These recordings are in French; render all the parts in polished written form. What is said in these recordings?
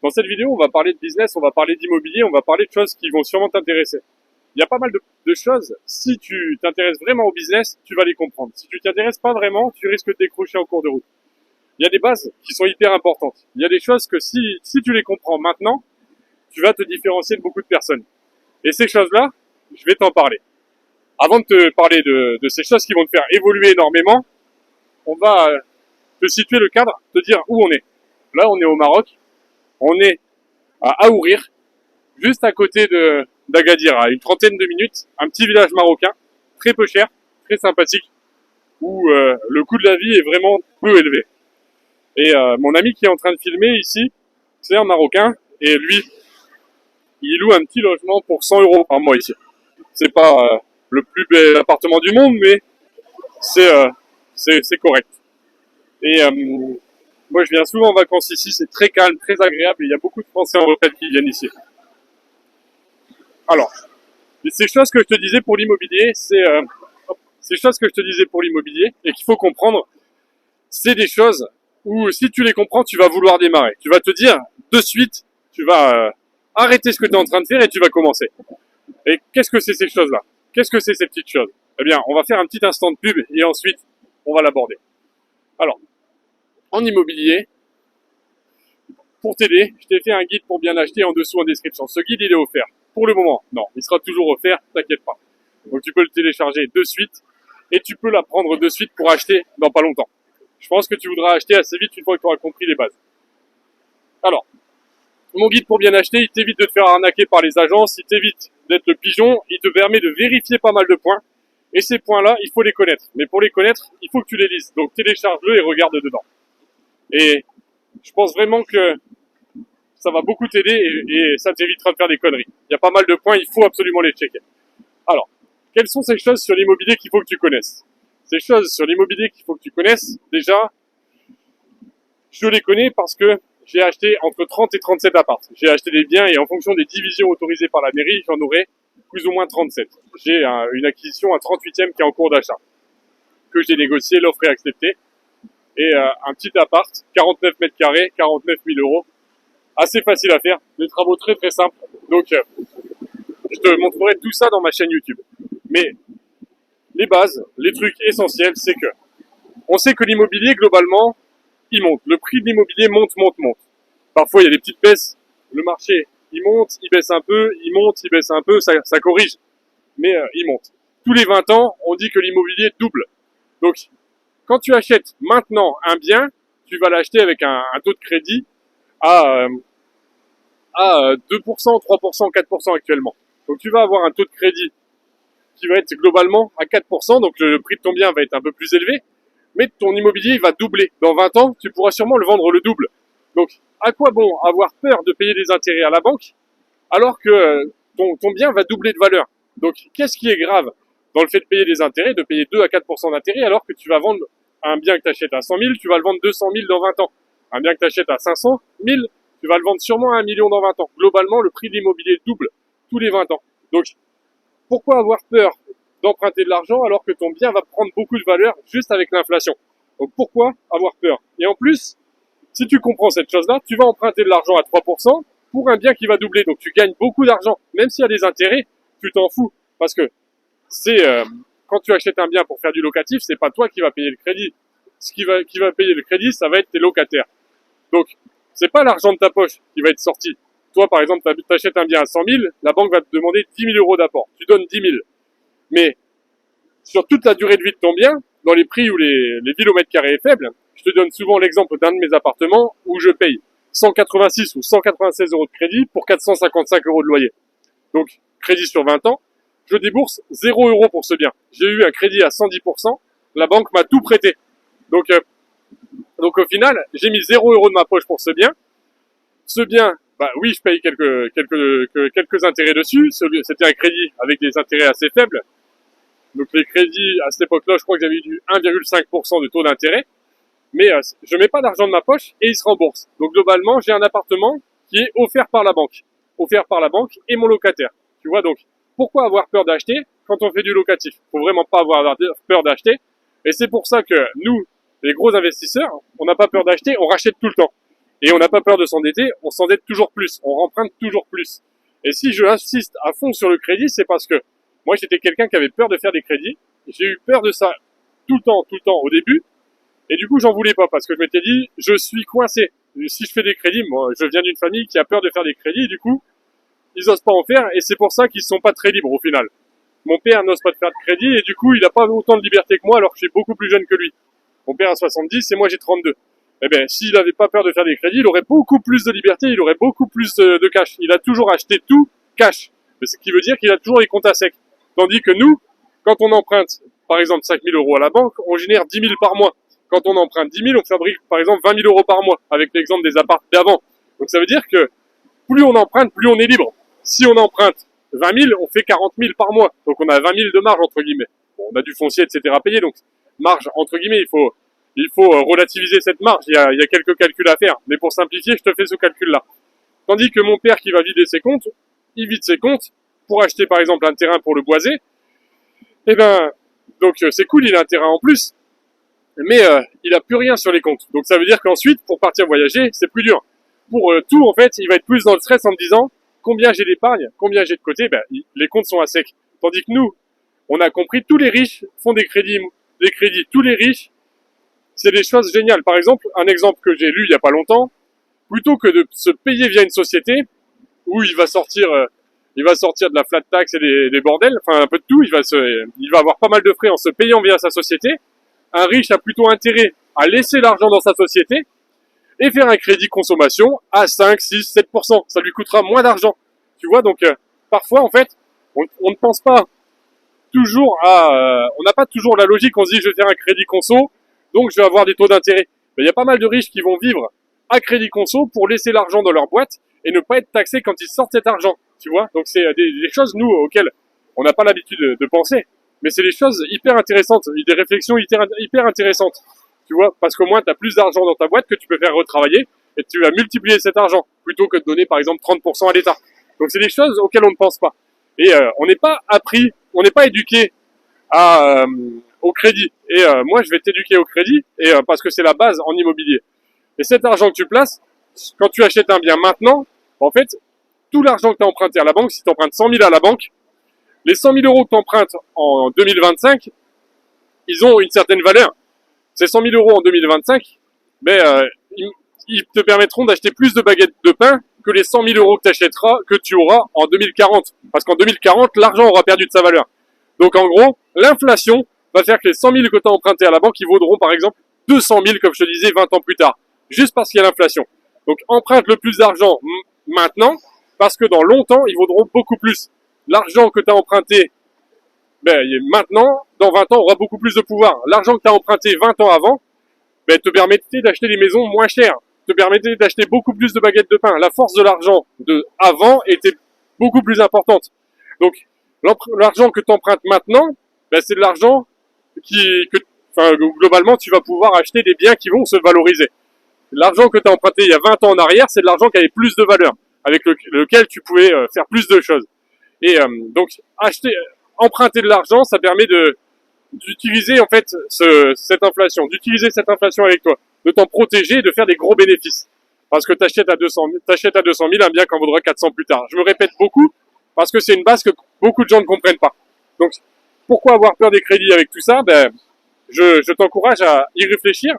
Dans cette vidéo, on va parler de business, on va parler d'immobilier, on va parler de choses qui vont sûrement t'intéresser. Il y a pas mal de choses. Si tu t'intéresses vraiment au business, tu vas les comprendre. Si tu t'intéresses pas vraiment, tu risques de décrocher en cours de route. Il y a des bases qui sont hyper importantes. Il y a des choses que si tu les comprends maintenant, tu vas te différencier de beaucoup de personnes. Et ces choses-là, je vais t'en parler. Avant de te parler de ces choses qui vont te faire évoluer énormément, on va te situer le cadre, te dire où on est. Là, on est au Maroc. On est à Aourir, juste à côté d'Agadir, à une trentaine de minutes, un petit village marocain, très peu cher, très sympathique, où le coût de la vie est vraiment peu élevé. Et mon ami qui est en train de filmer ici, c'est un Marocain, et lui, il loue un petit logement pour 100 € par mois ici. C'est pas le plus bel appartement du monde, mais c'est correct. Et moi, je viens souvent en vacances ici, c'est très calme, très agréable, et il y a beaucoup de Français en retraite qui viennent ici. Alors, ces choses que je te disais pour l'immobilier, ces choses que je te disais pour l'immobilier, et qu'il faut comprendre, c'est des choses où, si tu les comprends, tu vas vouloir démarrer. Tu vas te dire, de suite, tu vas arrêter ce que tu es en train de faire et tu vas commencer. Et qu'est-ce que c'est ces choses-là? Qu'est-ce que c'est ces petites choses? Eh bien, on va faire un petit instant de pub, et ensuite, on va l'aborder. Alors, en immobilier, pour t'aider, je t'ai fait un guide pour bien acheter en dessous en description. Ce guide, il est offert. Pour le moment, non, il sera toujours offert, t'inquiète pas. Donc tu peux le télécharger de suite et tu peux l'apprendre de suite pour acheter dans pas longtemps. Je pense que tu voudras acheter assez vite une fois que tu auras compris les bases. Alors, mon guide pour bien acheter, il t'évite de te faire arnaquer par les agences, il t'évite d'être le pigeon, il te permet de vérifier pas mal de points. Et ces points-là, il faut les connaître. Mais pour les connaître, il faut que tu les lises. Donc télécharge-le et regarde dedans. Et je pense vraiment que ça va beaucoup t'aider et ça t'évitera de faire des conneries. Il y a pas mal de points, il faut absolument les checker. Alors, quelles sont ces choses sur l'immobilier qu'il faut que tu connaisses? Ces choses sur l'immobilier qu'il faut que tu connaisses, déjà, je les connais parce que j'ai acheté entre 30 et 37 apparts. J'ai acheté des biens et en fonction des divisions autorisées par la mairie, j'en aurai plus ou moins 37. J'ai une acquisition à 38e qui est en cours d'achat, que j'ai négocié, l'offre est acceptée. Et un petit appart, 49 mètres carrés, 49 000 €. Assez facile à faire, des travaux très très simples. Donc, je te montrerai tout ça dans ma chaîne YouTube. Mais les bases, les trucs essentiels, c'est que on sait que l'immobilier, globalement, il monte. Le prix de l'immobilier monte. Parfois, il y a des petites baisses. Le marché, il monte, il baisse un peu, il monte, il baisse un peu, ça corrige. Mais il monte. Tous les 20 ans, on dit que l'immobilier double. Donc, quand tu achètes maintenant un bien, tu vas l'acheter avec un taux de crédit à 2%, 3%, 4% actuellement. Donc tu vas avoir un taux de crédit qui va être globalement à 4%, donc le prix de ton bien va être un peu plus élevé, mais ton immobilier va doubler. Dans 20 ans, tu pourras sûrement le vendre le double. Donc à quoi bon avoir peur de payer des intérêts à la banque alors que ton bien va doubler de valeur? Donc qu'est-ce qui est grave dans le fait de payer des intérêts, de payer 2 à 4% d'intérêt alors que tu vas vendre un bien que tu achètes à 100 000, tu vas le vendre 200 000 dans 20 ans. Un bien que tu achètes à 500 000, tu vas le vendre sûrement à 1 million dans 20 ans. Globalement, le prix de l'immobilier double tous les 20 ans. Donc, pourquoi avoir peur d'emprunter de l'argent alors que ton bien va prendre beaucoup de valeur juste avec l'inflation? Donc, pourquoi avoir peur? Et en plus, si tu comprends cette chose-là, tu vas emprunter de l'argent à 3% pour un bien qui va doubler. Donc, tu gagnes beaucoup d'argent. Même s'il y a des intérêts, tu t'en fous. Parce que c'est quand tu achètes un bien pour faire du locatif, c'est pas toi qui va payer le crédit. Ce qui va payer le crédit, ça va être tes locataires. Donc, c'est pas l'argent de ta poche qui va être sorti. Toi, par exemple, t'achètes un bien à 100 000, la banque va te demander 10 000 € d'apport. Tu donnes 10 000. Mais, sur toute la durée de vie de ton bien, dans les prix où les villes au mètre carré est faible, je te donne souvent l'exemple d'un de mes appartements où je paye 186 ou 196 € de crédit pour 455 € de loyer. Donc, crédit sur 20 ans, je débourse 0 € pour ce bien. J'ai eu un crédit à 110%, la banque m'a tout prêté. Donc au final, j'ai mis 0 € de ma poche pour ce bien. Ce bien, bah oui, je paye quelques intérêts dessus. C'était un crédit avec des intérêts assez faibles. Donc les crédits, à cette époque-là, je crois que j'avais eu 1,5% de taux d'intérêt. Mais je mets pas d'argent de ma poche et il se rembourse. Donc globalement, j'ai un appartement qui est offert par la banque. Offert par la banque et mon locataire. Tu vois, donc pourquoi avoir peur d'acheter quand on fait du locatif? Faut vraiment pas avoir peur d'acheter. Et c'est pour ça que nous, les gros investisseurs, on n'a pas peur d'acheter, on rachète tout le temps. et on n'a pas peur de s'endetter, on s'endette toujours plus, on remprunte toujours plus. Et si je insiste à fond sur le crédit, c'est parce que moi j'étais quelqu'un qui avait peur de faire des crédits, j'ai eu peur de ça tout le temps au début, et du coup j'en voulais pas parce que je m'étais dit je suis coincé. Si je fais des crédits, moi je viens d'une famille qui a peur de faire des crédits, du coup ils osent pas en faire et c'est pour ça qu'ils sont pas très libres au final. Mon père n'ose pas de faire de crédit et du coup il a pas autant de liberté que moi alors que je suis beaucoup plus jeune que lui. Mon père a 70 et moi j'ai 32. Eh ben, s'il avait pas peur de faire des crédits, il aurait beaucoup plus de liberté, il aurait beaucoup plus de cash. Il a toujours acheté tout cash. Ce qui veut dire qu'il a toujours les comptes à sec. Tandis que nous, quand on emprunte, par exemple, 5 000 euros à la banque, on génère 10 000 par mois. Quand on emprunte 10 000, on fabrique, par exemple, 20 000 euros par mois, avec l'exemple des apparts d'avant. Donc ça veut dire que plus on emprunte, plus on est libre. Si on emprunte 20 000, on fait 40 000 par mois. Donc on a 20 000 de marge, entre guillemets. Bon, on a du foncier, etc. à payer, donc marge, entre guillemets, il faut relativiser cette marge. Il y a quelques calculs à faire. Mais pour simplifier, je te fais ce calcul-là. Tandis que mon père qui va vider ses comptes, il vide ses comptes pour acheter par exemple un terrain pour le boiser. Et ben, donc c'est cool, il a un terrain en plus. Mais il a plus rien sur les comptes. Donc ça veut dire qu'ensuite, pour partir voyager, c'est plus dur. Pour tout, en fait, il va être plus dans le stress en me disant combien j'ai d'épargne, combien j'ai de côté. Ben, les comptes sont à sec. Tandis que nous, on a compris, tous les riches font des crédits. Tous les riches, c'est des choses géniales. Par exemple, un exemple que j'ai lu il y a pas longtemps, plutôt que de se payer via une société où il va sortir de la flat tax et des bordels, enfin un peu de tout, il va avoir pas mal de frais en se payant via sa société. Un riche a plutôt intérêt à laisser l'argent dans sa société et faire un crédit consommation à 5, 6, 7%. Ça lui coûtera moins d'argent. Tu vois, donc parfois en fait, on ne pense pas toujours on n'a pas toujours la logique, on se dit je vais faire un crédit conso, donc je vais avoir des taux d'intérêt. Mais il y a pas mal de riches qui vont vivre à crédit conso pour laisser l'argent dans leur boîte et ne pas être taxés quand ils sortent cet argent. Tu vois, donc c'est des choses, nous, auxquelles on n'a pas l'habitude de penser. Mais c'est des choses hyper intéressantes, des réflexions hyper intéressantes. Tu vois, parce qu'au moins, tu as plus d'argent dans ta boîte que tu peux faire retravailler et tu vas multiplier cet argent plutôt que de donner, par exemple, 30% à l'État. Donc c'est des choses auxquelles on ne pense pas. Et on n'est pas appris, on n'est pas éduqué au crédit. Et moi, je vais t'éduquer au crédit et parce que c'est la base en immobilier. Et cet argent que tu places, quand tu achètes un bien maintenant, en fait, tout l'argent que tu as emprunté à la banque, si tu empruntes 100 000 à la banque, les 100 000 euros que tu empruntes en 2025, ils ont une certaine valeur. Ces 100 000 euros en 2025, mais ils te permettront d'acheter plus de baguettes de pain que les 100 000 euros que tu auras en 2040. Parce qu'en 2040, l'argent aura perdu de sa valeur. Donc en gros, l'inflation va faire que les 100 000 que tu as empruntés à la banque, ils vaudront par exemple 200 000, comme je te disais, 20 ans plus tard. Juste parce qu'il y a l'inflation. Donc emprunte le plus d'argent maintenant, parce que dans longtemps, ils vaudront beaucoup plus. L'argent que tu as emprunté maintenant, dans 20 ans, aura beaucoup plus de pouvoir. L'argent que tu as emprunté 20 ans avant, te permettait d'acheter des maisons moins chères, te permettait d'acheter beaucoup plus de baguettes de pain. La force de l'argent de avant était beaucoup plus importante. Donc, l'argent que tu empruntes maintenant, c'est de l'argent globalement, tu vas pouvoir acheter des biens qui vont se valoriser. L'argent que tu as emprunté il y a 20 ans en arrière, c'est de l'argent qui avait plus de valeur, avec lequel tu pouvais faire plus de choses. Et donc, emprunter de l'argent, ça permet d'utiliser en fait cette inflation, avec toi, de t'en protéger et de faire des gros bénéfices. Parce que t'achètes à 200 000 un bien qui en vaudra 400 plus tard. Je me répète beaucoup parce que c'est une base que beaucoup de gens ne comprennent pas. Donc, pourquoi avoir peur des crédits avec tout ça? Je t'encourage à y réfléchir.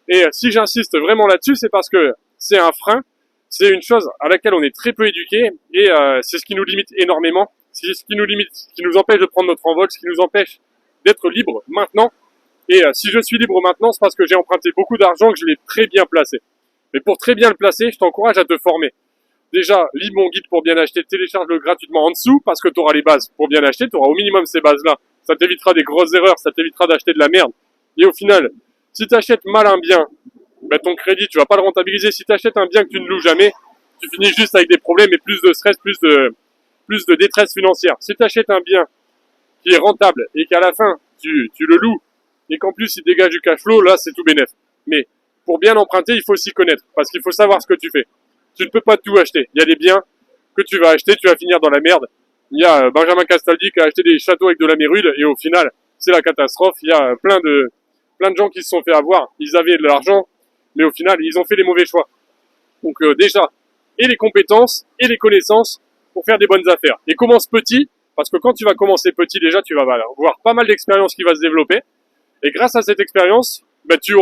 Et si j'insiste vraiment là-dessus, c'est parce que c'est un frein, c'est une chose à laquelle on est très peu éduqué et c'est ce qui nous limite énormément. C'est ce qui nous limite, ce qui nous empêche de prendre notre envol, ce qui nous empêche d'être libre maintenant. Et si je suis libre maintenant, c'est parce que j'ai emprunté beaucoup d'argent, que je l'ai très bien placé. Mais pour très bien le placer, je t'encourage à te former. Déjà, lis mon guide pour bien acheter, télécharge-le gratuitement en dessous, parce que tu auras les bases pour bien acheter, tu auras au minimum ces bases-là. Ça t'évitera des grosses erreurs, ça t'évitera d'acheter de la merde. Et au final, si tu achètes mal un bien, ton crédit, tu vas pas le rentabiliser. Si tu achètes un bien que tu ne loues jamais, tu finis juste avec des problèmes et plus de stress, plus de détresse financière. Si tu achètes un bien qui est rentable et qu'à la fin, tu le loues et qu'en plus il dégage du cash flow, là c'est tout bénef. Mais pour bien emprunter, il faut s'y connaître parce qu'il faut savoir ce que tu fais. Tu ne peux pas tout acheter. Il y a des biens que tu vas acheter, tu vas finir dans la merde. Il y a Benjamin Castaldi qui a acheté des châteaux avec de la mérule et au final, c'est la catastrophe. Il y a plein de gens qui se sont fait avoir. Ils avaient de l'argent, mais au final, ils ont fait les mauvais choix. Donc déjà, et les compétences et les connaissances pour faire des bonnes affaires. Et commence petit, parce que quand tu vas commencer petit, déjà, tu vas avoir pas mal d'expérience qui va se développer. Et grâce à cette expérience, bah, tu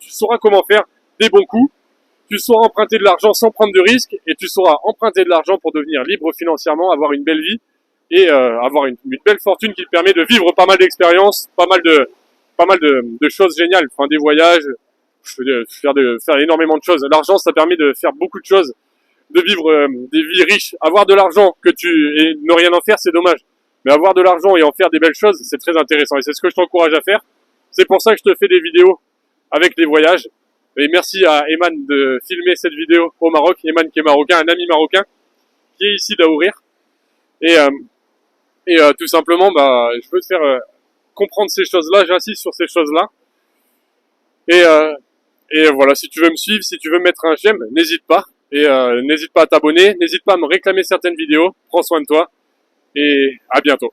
sauras comment faire des bons coups. Tu sauras emprunter de l'argent sans prendre de risques et tu sauras emprunter de l'argent pour devenir libre financièrement, avoir une belle vie et avoir une belle fortune qui te permet de vivre pas mal d'expériences, pas mal de choses géniales, enfin des voyages, faire énormément de choses. L'argent, ça permet de faire beaucoup de choses, de vivre des vies riches. Avoir de l'argent et ne rien en faire, c'est dommage. Mais avoir de l'argent et en faire des belles choses, c'est très intéressant et c'est ce que je t'encourage à faire. C'est pour ça que je te fais des vidéos avec les voyages. Et merci à Eman de filmer cette vidéo au Maroc. Eman qui est marocain, un ami marocain qui est ici d'Aourir. Et, tout simplement, bah, je veux te faire comprendre ces choses-là. J'insiste sur ces choses-là. Et voilà, si tu veux me suivre, si tu veux mettre un j'aime, n'hésite pas. Et n'hésite pas à t'abonner, n'hésite pas à me réclamer certaines vidéos. Prends soin de toi et à bientôt.